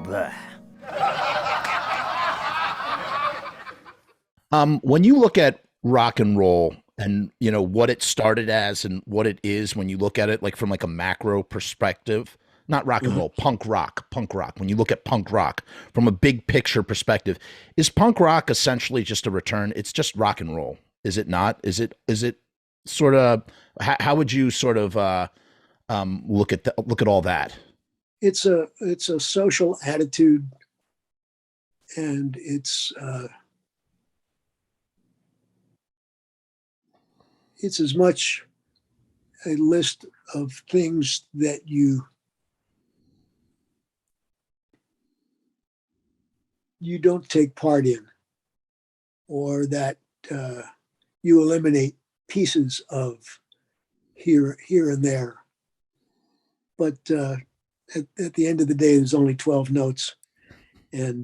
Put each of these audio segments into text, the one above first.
Bleh. When you look at rock and roll and you know what it started as and what it is when you look at it like from like a macro perspective, not rock and Uh, roll, punk rock. When you look at punk rock from a big picture perspective, is punk rock essentially just a return? It's just rock and roll, is it not? Is it sort of how would you sort of look at all that? it's a social attitude, and it's as much a list of things that you don't take part in, or that uh, you eliminate pieces of here and there. But at the end of the day, there's only 12 notes, and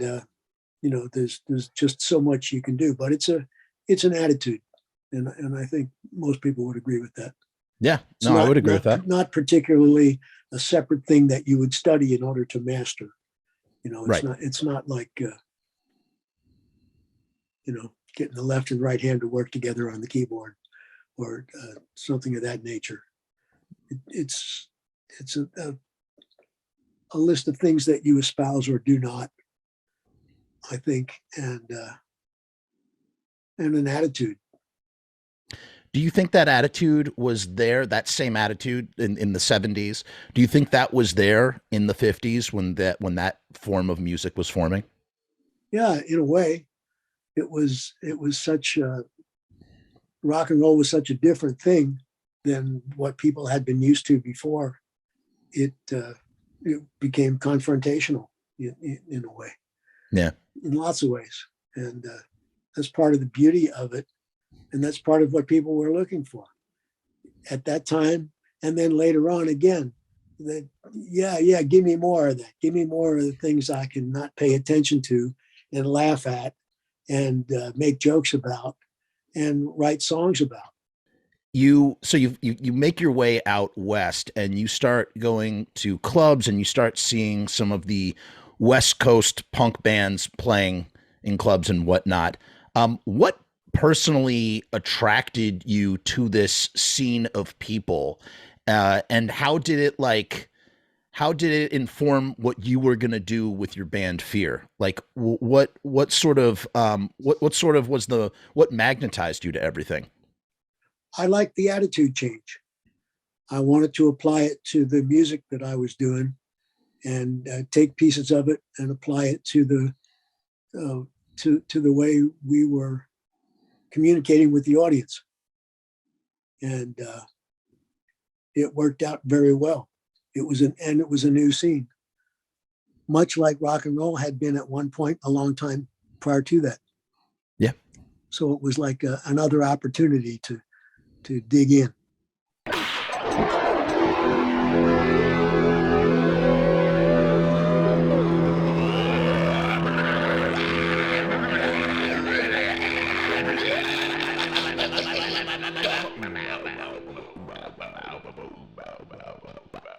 there's just so much you can do. But it's an attitude, and I think most people would agree with that. Yeah, It's no, I would agree with that. not particularly a separate thing that you would study in order to master. Right. It's not like getting the left and right hand to work together on the keyboard, or something of that nature. It's a list of things that you espouse or do not, I think, and an attitude. Do you think that attitude was there, that same attitude in the 70s? Do you think that was there in the 50s when that form of music was forming? Yeah, in a way, it was such rock and roll was such a different thing than what people had been used to before. It became confrontational in a way, Yeah. in lots of ways, and that's part of the beauty of it, and that's part of what people were looking for at that time, and then later on again. That yeah, give me more of that. Give me more of the things I can not pay attention to and laugh at and make jokes about and write songs about. You make your way out west and you start going to clubs and you start seeing some of the West Coast punk bands playing in clubs and whatnot. What personally attracted you to this scene of people, and how did it inform what you were going to do with your band Fear? Like what sort of what sort of was the what magnetized you to everything? I liked the attitude change. I wanted to apply it to the music that I was doing, and take pieces of it and apply it to uh, the way we were communicating with the audience, and it worked out very well. It was a new scene, much like rock and roll had been at one point a long time prior to that. Yeah. So it was like another opportunity to dig in.